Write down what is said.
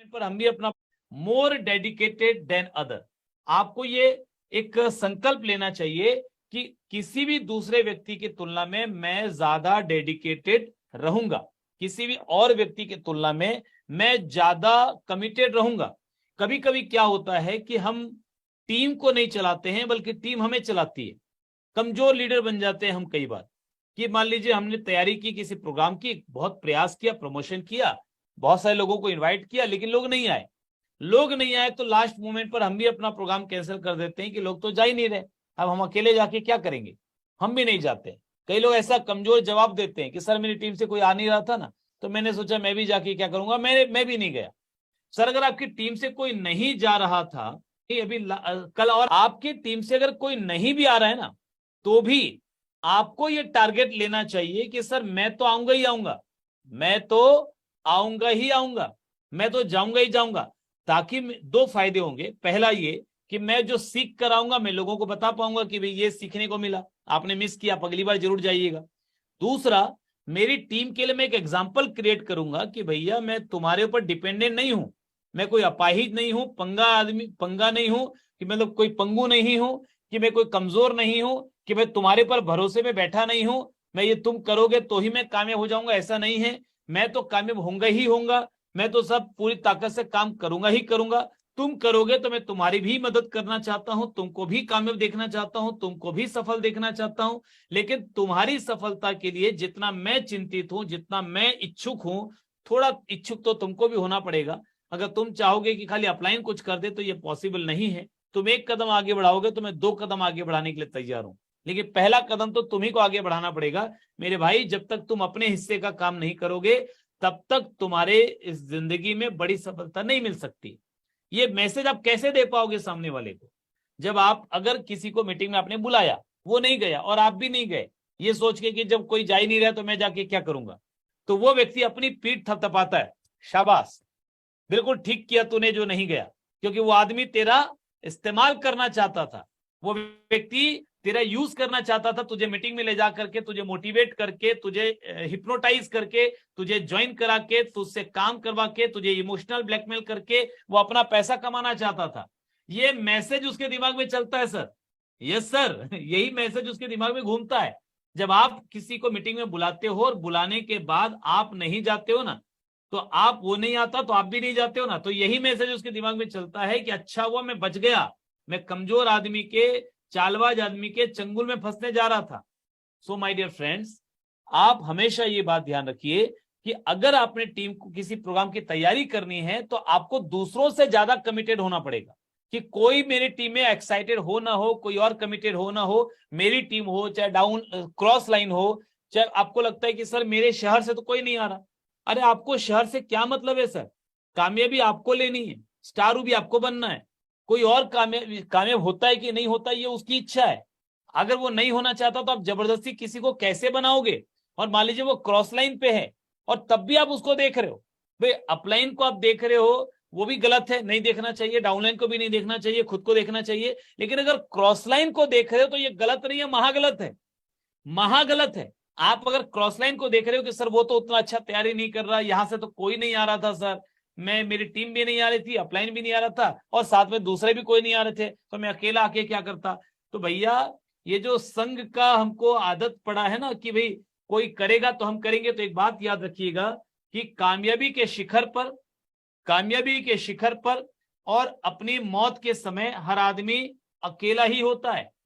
पर हम भी अपना मोर डेडिकेटेड देन अदर। आपको ये एक संकल्प लेना चाहिए कि किसी भी दूसरे व्यक्ति की तुलना में मैं ज्यादा डेडिकेटेड रहूंगा, किसी भी और व्यक्ति की तुलना में मैं ज्यादा कमिटेड रहूंगा। कभी कभी क्या होता है कि हम टीम को नहीं चलाते हैं बल्कि टीम हमें चलाती है। कमजोर लीडर बन जाते हैं हम कई बार। कि मान लीजिए हमने तैयारी की किसी प्रोग्राम की, बहुत प्रयास किया, प्रमोशन किया, बहुत सारे लोगों को इनवाइट किया, लेकिन लोग नहीं आए। लोग नहीं आए तो लास्ट मोमेंट पर हम भी अपना प्रोग्राम कैंसिल कर देते हैं कि लोग तो जा ही नहीं रहे, अब हम अकेले जाके क्या करेंगे, हम भी नहीं जाते। कई लोग ऐसा कमजोर जवाब देते हैं कि सर मेरी टीम से कोई आ नहीं रहा था ना, तो मैंने सोचा मैं भी जाके क्या करूंगा, मैं भी नहीं गया। सर अगर आपकी टीम से कोई नहीं जा रहा था अभी कल, और आपकी टीम से अगर कोई नहीं भी आ रहा है ना, तो भी आपको ये टारगेट लेना चाहिए कि सर मैं तो आऊंगा ही आऊंगा, मैं तो आऊंगा ही आऊंगा, मैं तो जाऊंगा ही जाऊंगा। ताकि दो फायदे होंगे। पहला ये कि मैं जो सीख कर आऊंगा मैं लोगों को बता पाऊंगा कि भाई ये सीखने को मिला, आपने मिस किया, आप अगली बार जरूर जाइएगा। दूसरा, मेरी टीम के लिए मैं एक एग्जाम्पल क्रिएट करूंगा कि भैया मैं तुम्हारे ऊपर डिपेंडेंट नहीं हूं, मैं कोई अपाहिज नहीं हूं, पंगा नहीं हूं, कि मतलब कोई पंगु नहीं हूं, कि मैं कोई कमजोर नहीं हूं, कि मैं तुम्हारे पर भरोसे में बैठा नहीं हूं, मैं ये तुम करोगे तो ही मैं कामयाब हो जाऊंगा, ऐसा नहीं है। मैं तो कामयाब होऊंगा ही होऊंगा, मैं तो सब पूरी ताकत से काम करूंगा ही करूंगा। तुम करोगे तो मैं तुम्हारी भी मदद करना चाहता हूं, तुमको भी कामयाब देखना चाहता हूं, तुमको भी सफल देखना चाहता हूं। लेकिन तुम्हारी सफलता के लिए जितना मैं चिंतित हूं, जितना मैं इच्छुक हूं, थोड़ा इच्छुक तो तुमको भी होना पड़ेगा। अगर तुम चाहोगे कि खाली अपलाइन कुछ कर दे तो ये पॉसिबल नहीं है। तुम एक कदम आगे बढ़ाओगे तो मैं दो कदम आगे बढ़ाने के लिए तैयार हूं, लेकिन पहला कदम तो तुम्ही को आगे बढ़ाना पड़ेगा मेरे भाई। जब तक तुम अपने हिस्से का काम नहीं करोगे तब तक तुम्हारे इस जिंदगी में बड़ी सफलता नहीं मिल सकती। ये मैसेज आप कैसे दे पाओगे सामने वाले को, जब आप अगर किसी को मीटिंग में आपने बुलाया, वो नहीं गया और आप भी नहीं गए, ये सोच के कि जब कोई जा ही नहीं रहा तो मैं जाके क्या करूंगा, तो वो व्यक्ति अपनी पीठ थपथपाता है, शाबाश, बिल्कुल ठीक किया तूने जो नहीं गया। क्योंकि वो आदमी तेरा इस्तेमाल करना चाहता था, वो व्यक्ति तेरा यूज करना चाहता था, तुझे मीटिंग में ले जा करके, तुझे मोटिवेट करके, तुझे हिप्नोटाइज करके, तुझे ज्वाइन करा के, तुझसे काम करवा के, तुझे इमोशनल ब्लैकमेल करके वो अपना पैसा कमाना चाहता था। ये मैसेज उसके दिमाग में चलता है सर, यस सर, यही मैसेज उसके दिमाग में घूमता है। जब आप किसी को मीटिंग में बुलाते हो और बुलाने के बाद आप नहीं जाते हो ना, तो आप, वो नहीं आता तो आप भी नहीं जाते हो ना, तो यही मैसेज उसके दिमाग में चलता है कि अच्छा हुआ मैं बच गया, मैं कमजोर आदमी के, चालबाज आदमी के चंगुल में फंसने जा रहा था। सो माय डियर फ्रेंड्स, आप हमेशा ये बात ध्यान रखिए कि अगर आपने टीम को किसी प्रोग्राम की तैयारी करनी है तो आपको दूसरों से ज्यादा कमिटेड होना पड़ेगा। कि कोई मेरी टीम में एक्साइटेड हो ना हो, कोई और कमिटेड हो ना हो, मेरी टीम हो चाहे डाउन क्रॉस लाइन हो, चाहे आपको लगता है कि सर मेरे शहर से तो कोई नहीं आ रहा, अरे आपको शहर से क्या मतलब है सर, कामयाबी आपको लेनी है, स्टार भी आपको बनना है। कोई और कामयाब होता है कि नहीं होता ये उसकी इच्छा है। अगर वो नहीं होना चाहता तो आप जबरदस्ती किसी को कैसे बनाओगे। और मान लीजिए वो क्रॉस लाइन पे है और तब भी आप उसको देख रहे हो, भाई अपलाइन को आप देख रहे हो, वो भी गलत है, नहीं देखना चाहिए, डाउनलाइन को भी नहीं देखना चाहिए, खुद को देखना चाहिए। लेकिन अगर क्रॉस लाइन को देख रहे हो तो ये गलत नहीं है, महागलत है, महागलत है। आप अगर क्रॉस लाइन को देख रहे हो कि सर वो तो उतना अच्छा तैयारी नहीं कर रहा, यहां से तो कोई नहीं आ रहा था सर, मैं, मेरी टीम भी नहीं आ रही थी, अपलाइन भी नहीं आ रहा था, और साथ में दूसरे भी कोई नहीं आ रहे थे, तो मैं अकेला आके क्या करता। तो भैया ये जो संघ का हमको आदत पड़ा है ना कि भाई कोई करेगा तो हम करेंगे, तो एक बात याद रखिएगा कि कामयाबी के शिखर पर, कामयाबी के शिखर पर और अपनी मौत के समय हर आदमी अकेला ही होता है।